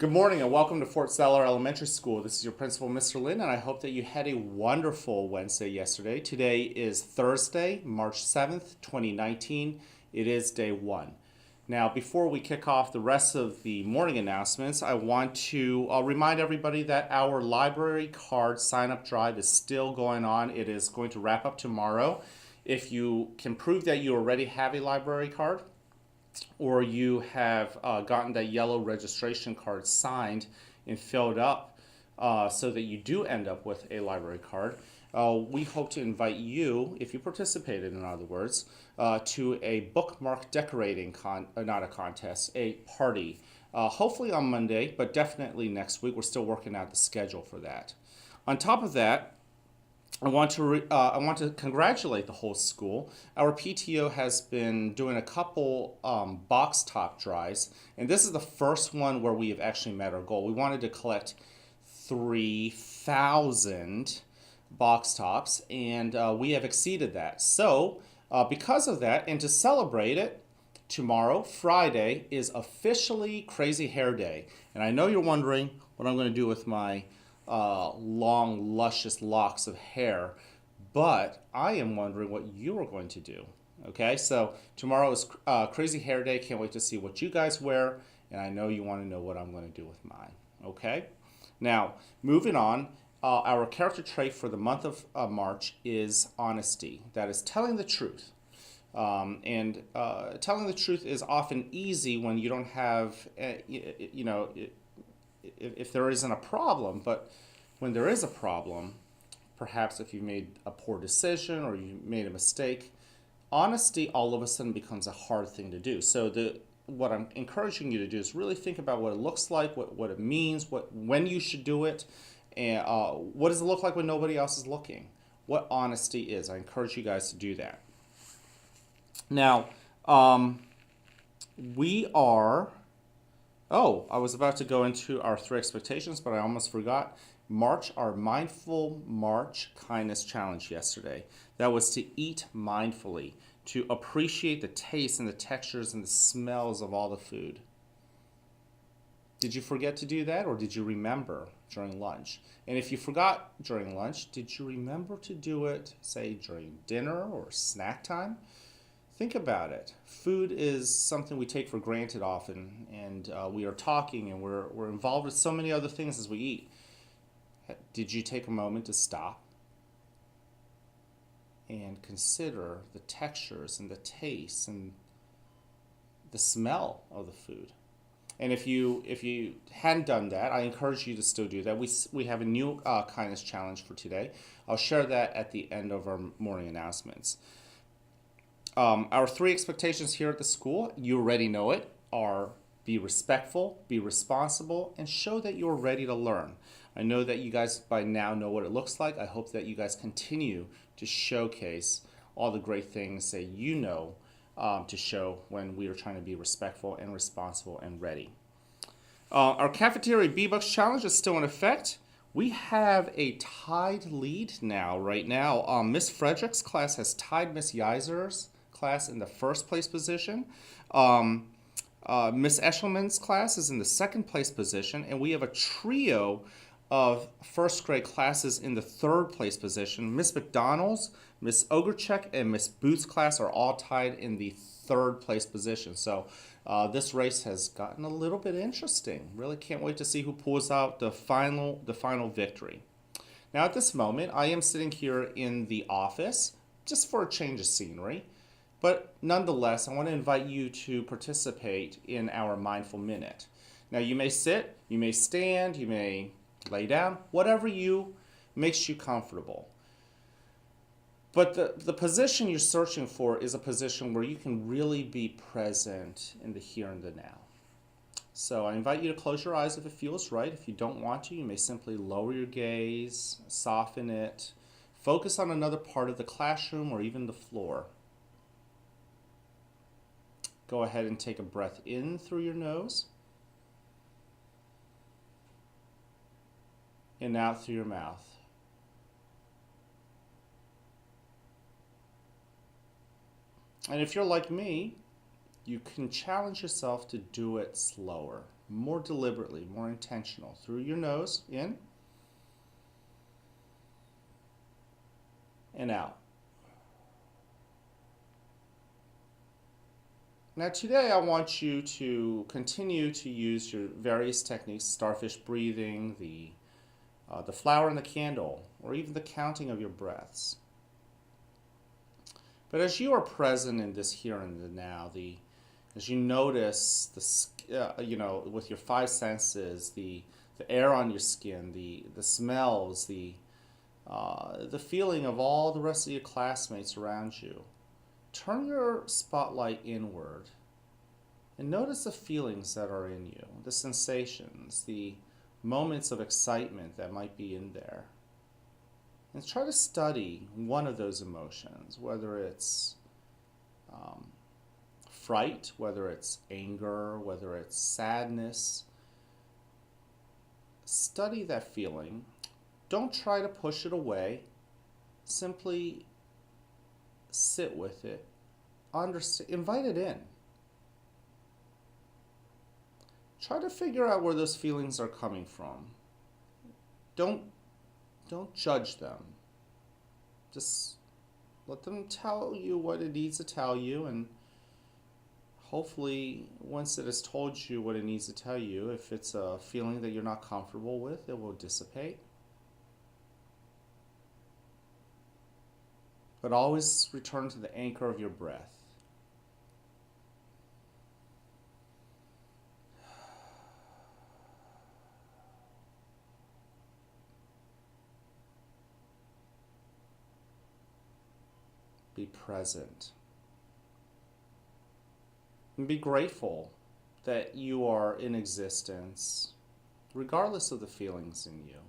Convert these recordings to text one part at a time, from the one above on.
Good morning and welcome to Fort Zeller Elementary School. This is your principal, Mr. Lin, and I hope that you had a wonderful Wednesday yesterday. Today is Thursday, March 7th, 2019. It is day one. Now, before we kick off the rest of the morning announcements, I want to remind everybody that our library card sign-up drive is still going on. It is going to wrap up tomorrow. If you can prove that you already have a library card, or you have gotten that yellow registration card signed and filled up so that you do end up with a library card, we hope to invite you, if you participated in other words, to a bookmark decorating, not a contest, a party. Hopefully on Monday, but definitely next week. We're still working out the schedule for that. On top of that, I want to congratulate the whole school. Our PTO has been doing a couple box top drives, and this is the first one where we have actually met our goal. We wanted to collect 3,000 box tops, and we have exceeded that. So, because of that, and to celebrate it, tomorrow, Friday, is officially Crazy Hair Day. And I know you're wondering what I'm going to do with my long, luscious locks of hair, but I am wondering what you are going to do. Okay, so tomorrow is Crazy Hair Day. Can't wait to see what you guys wear, and I know you want to know what I'm going to do with mine. Okay, now moving on. Our character trait for the month of March is honesty. That is telling the truth. And telling the truth is often easy when you don't have, if there isn't a problem, but when there is a problem, perhaps if you made a poor decision or you made a mistake, honesty all of a sudden becomes a hard thing to do. So what I'm encouraging you to do is really think about what it looks like, what it means, when you should do it, and what does it look like when nobody else is looking. What honesty is. I encourage you guys to do that. Now, we are. Oh, I was about to go into our 3 expectations, but I almost forgot. Our Mindful March Kindness Challenge yesterday. That was to eat mindfully, to appreciate the taste and the textures and the smells of all the food. Did you forget to do that, or did you remember during lunch? And if you forgot during lunch, did you remember to do it, say, during dinner or snack time? Think about it. Food is something we take for granted often, and we are talking and we're involved with so many other things as we eat. Did you take a moment to stop and consider the textures and the tastes and the smell of the food? And if you hadn't done that, I encourage you to still do that. We have a new kindness challenge for today. I'll share that at the end of our morning announcements. Our 3 expectations here at the school, you already know it, are be respectful, be responsible, and show that you're ready to learn. I know that you guys by now know what it looks like. I hope that you guys continue to showcase all the great things that you know to show when we are trying to be respectful and responsible and ready. Our Cafeteria B-Bucks Challenge is still in effect. We have a tied lead right now. Miss Frederick's class has tied Miss Yeiser's class in the first place position. Miss Eshelman's class is in the second place position, and we have a trio of first grade classes in the third place position. Miss McDonald's, Miss Ogrechek, and Miss Booth's class are all tied in the third place position. So this race has gotten a little bit interesting. Really can't wait to see who pulls out the final victory. Now at this moment, I am sitting here in the office just for a change of scenery. But nonetheless, I want to invite you to participate in our Mindful Minute. Now, you may sit, you may stand, you may lay down, whatever makes you comfortable. But the position you're searching for is a position where you can really be present in the here and the now. So I invite you to close your eyes if it feels right. If you don't want to, you may simply lower your gaze, soften it, focus on another part of the classroom or even the floor. Go ahead and take a breath in through your nose and out through your mouth. And if you're like me, you can challenge yourself to do it slower, more deliberately, more intentional. Through your nose, in and out. Now today I want you to continue to use your various techniques, starfish breathing, the flower and the candle, or even the counting of your breaths. But as you are present in this here and the now, as you notice with your five senses, the air on your skin, the smells, the feeling of all the rest of your classmates around you, turn your spotlight inward and notice the feelings that are in you, the sensations, the moments of excitement that might be in there. And try to study one of those emotions, whether it's fright, whether it's anger, whether it's sadness. Study that feeling. Don't try to push it away. Simply sit with it. Invite it in. Try to figure out where those feelings are coming from. Don't judge them. Just let them tell you what it needs to tell you, and hopefully once it has told you what it needs to tell you, if it's a feeling that you're not comfortable with, it will dissipate. But always return to the anchor of your breath. Be present. And be grateful that you are in existence, regardless of the feelings in you.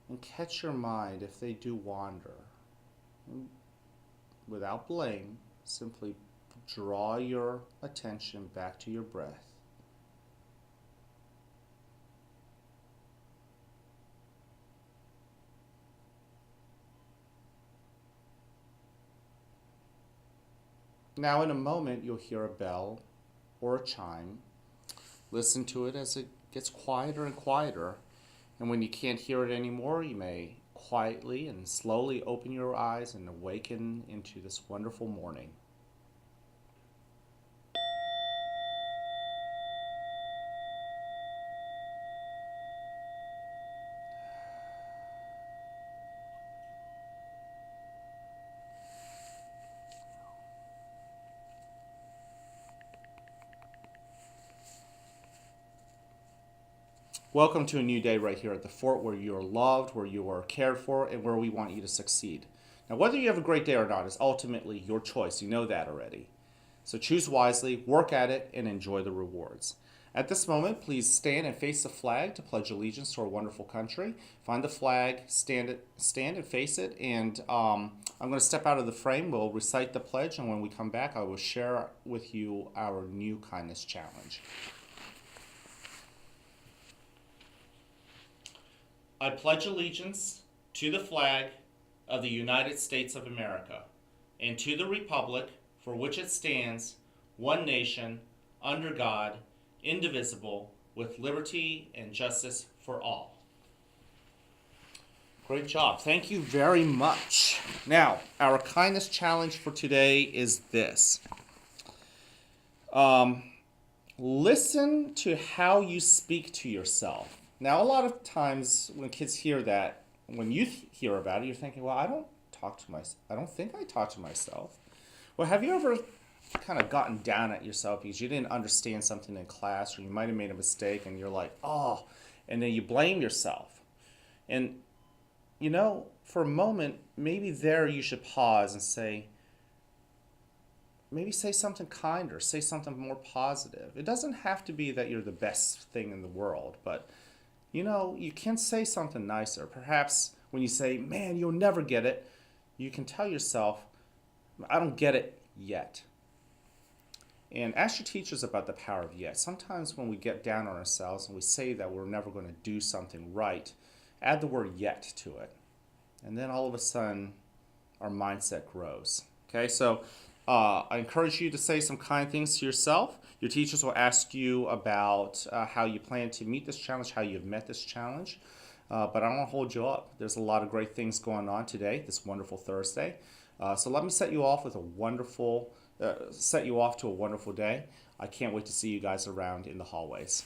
And catch your mind if they do wander. Without blame, simply draw your attention back to your breath. Now in a moment you'll hear a bell or a chime. Listen to it as it gets quieter and quieter. And when you can't hear it anymore, you may quietly and slowly open your eyes and awaken into this wonderful morning. Welcome to a new day right here at the fort, where you are loved, where you are cared for, and where we want you to succeed. Now, whether you have a great day or not is ultimately your choice. You know that already. So choose wisely, work at it, and enjoy the rewards. At this moment, please stand and face the flag to pledge allegiance to our wonderful country. Find the flag, stand and face it, and I'm going to step out of the frame. We'll recite the pledge, and when we come back, I will share with you our new kindness challenge. I pledge allegiance to the flag of the United States of America and to the republic for which it stands, one nation, under God, indivisible, with liberty and justice for all. Great job. Thank you very much. Now, our kindness challenge for today is this. Listen to how you speak to yourself. Now, a lot of times when kids hear that, when you hear about it, you're thinking, well, I don't think I talk to myself. Well, have you ever kind of gotten down at yourself because you didn't understand something in class, or you might have made a mistake and you're like, oh, and then you blame yourself. And, for a moment, maybe there you should pause and say something kinder, say something more positive. It doesn't have to be that you're the best thing in the world, but you can say something nicer. Perhaps when you say, man, you'll never get it, you can tell yourself, I don't get it yet. And ask your teachers about the power of yet. Sometimes when we get down on ourselves and we say that we're never going to do something right, add the word yet to it. And then all of a sudden, our mindset grows. Okay, so I encourage you to say some kind things to yourself. Your teachers will ask you about how you plan to meet this challenge, how you've met this challenge. But I don't want to hold you up. There's a lot of great things going on today, this wonderful Thursday. So let me set you off to a wonderful day. I can't wait to see you guys around in the hallways.